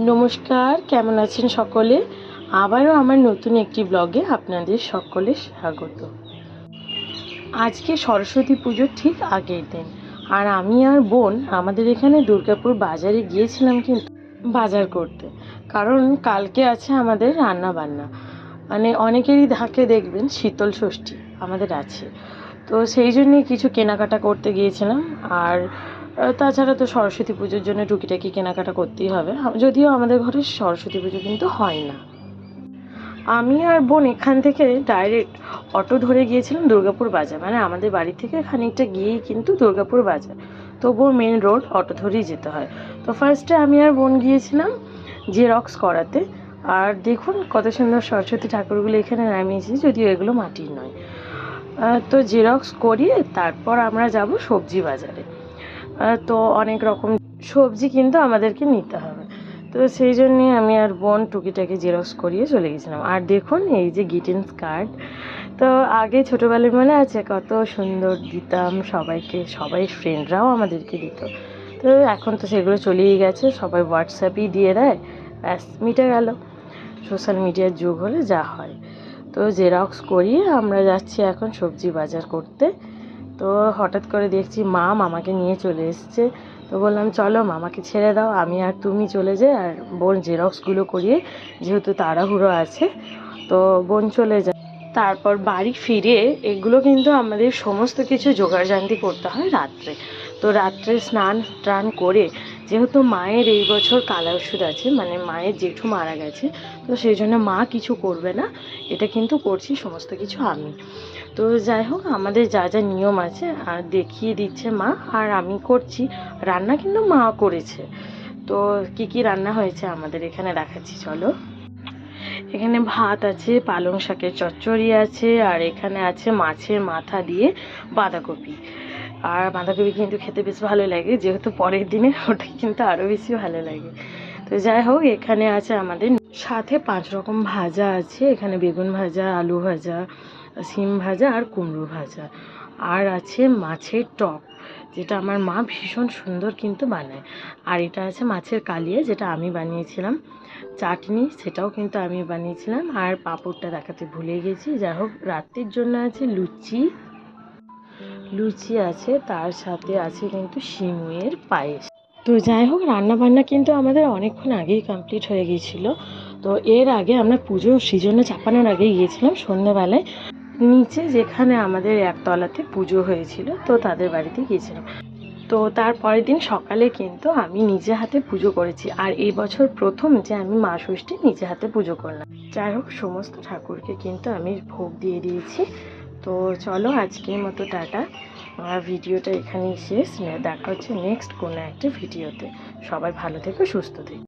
নমস্কার, কেমন আছেন সকলে? আবারও আমার নতুন একটি ব্লগে আপনাদের সকলে স্বাগত। আজকে সরস্বতী পুজোর ঠিক আগের দিন, আর আমি আর বোন আমাদের এখানে দুর্গাপুর বাজারে গিয়েছিলাম কিন্তু বাজার করতে। কারণ কালকে আছে আমাদের রান্না বান্না, মানে অনেকেরই থাকে দেখবেন শীতল ষষ্ঠী আমাদের আছে, তো সেই জন্যই কিছু কেনাকাটা করতে গিয়েছিলাম। আর তাছাড়া তো সরস্বতী পুজোর জন্য টুকিটাকি কেনাকাটা করতেই হবে, যদিও আমাদের ঘরে সরস্বতী পুজো কিন্তু হয় না। আমি আর বোন এখান থেকে ডাইরেক্ট অটো ধরে গিয়েছিলাম দুর্গাপুর বাজার, মানে আমাদের বাড়ি থেকে খানিকটা গিয়েই কিন্তু দুর্গাপুর বাজার, তবুও মেন রোড অটো ধরেই যেতে হয়। তো ফার্স্টে আমি আর বোন গিয়েছিলাম জেরক্স করাতে। আর দেখুন কত সুন্দর সরস্বতী ঠাকুরগুলো এখানে নামিয়েছি, যদিও এগুলো মাটির নয়। তো জেরক্স করিয়ে তারপর আমরা যাব সবজি বাজারে। তো অনেক রকম সবজি কিন্তু আমাদেরকে নিতে হবে, তো সেই জন্যে আমি আর বোন টুকিটাকি জেরক্স করিয়ে চলে গেছিলাম। আর দেখুন এই যে গ্রিটিংস কার্ড, তো আগে ছোটোবেলায় মনে আছে কত সুন্দর দিতাম সবাইকে, সবাই ফ্রেন্ডরাও আমাদেরকে দিত। তো এখন তো সেগুলো চলেই গেছে, সবাই হোয়াটসঅ্যাপেই দিয়ে দেয়, ব্যাস মিটে গেল। সোশ্যাল মিডিয়ার যুগ হলে যা হয়। তো জেরক্স করিয়ে আমরা যাচ্ছি এখন সবজি বাজার করতে। তো হঠাৎ করে দেখছি মা মামাকে নিয়ে চলে এসছে, তো বললাম চলো মামাকে ছেড়ে দাও, আমি আর তুমি চলে যাই, আর বোন জেরক্সগুলো করিয়ে, যেহেতু তাড়াহুড়ো আছে তো বোন চলে যায়। তারপর বাড়ি ফিরে এগুলো কিন্তু আমাদের সমস্ত কিছু জোগাড়জান্তি করতে হয় রাত্রে। তো রাত্রে স্নান টান করে, যেহেতু মায়ের এই বছর কালা ওষুধ আছে, মানে মায়ের জেঠু মারা গেছে, তো সেই জন্য মা কিছু করবে না, এটা কিন্তু করছি সমস্ত কিছু আমি। তো যাই হোক, আমাদের যা যা নিয়ম আছে আর দেখিয়ে দিচ্ছে মা, আর আমি করছি। রান্না কিন্তু মা করেছে। তো কি কি রান্না হয়েছে আমাদের এখানে দেখাচ্ছি চলো। এখানে ভাত আছে, পালং শাকের চচ্চড়ি আছে, আর এখানে আছে মাছের মাথা দিয়ে বাঁধাকপি। আর বাঁধাকপি কিন্তু খেতে বেশ ভালো লাগে, যেহেতু পরের দিনে ওটা কিন্তু আরও বেশি ভালো লাগে। তো যাই হোক, এখানে আছে আমাদের সাথে 5 রকম ভাজা আছে। এখানে বেগুন ভাজা, আলু ভাজা, সিম ভাজা আর কুমড়ো ভাজা। আর আছে মাছের টক, যেটা আমার মা ভীষণ সুন্দর কিন্তু বানায়। আর এটা আছে মাছের কালিয়া, যেটা আমি বানিয়েছিলাম। চাটনি, সেটাও কিন্তু আমি বানিয়েছিলাম। আর পাঁপড়টা দেখাতে ভুলে গেছি। যাই হোক, রাত্রির জন্য আছে লুচি আছে, তার সাথে আছে কিন্তু সিমুইয়ের পায়েস। তো যাই হোক, রান্নাবান্না কিন্তু আমাদের অনেকক্ষণ আগেই কমপ্লিট হয়ে গিয়েছিলো। তো এর আগে আমরা পুজো সৃজনে চাপানোর আগে গিয়েছিলাম সন্ধ্যেবেলায় নিচে, যেখানে আমাদের একতলাতে পুজো হয়েছিল, তো তাদের বাড়িতে গিয়েছিলাম। তো তার পরের দিন সকালে কিন্তু আমি নিজে হাতে পুজো করেছি, আর এই বছর প্রথম যে আমি মা ষষ্ঠী নিজে হাতে পুজো করলাম। যাই হোক, সমস্ত ঠাকুরকে কিন্তু আমি ভোগ দিয়ে দিয়েছি। তো চলো, আজকের মতো টাটা। ভিডিওটা এখানেই শেষ, দেখা হচ্ছে নেক্সট কোনো একটা ভিডিওতে। সবাই ভালো থেকো, সুস্থ থেকো।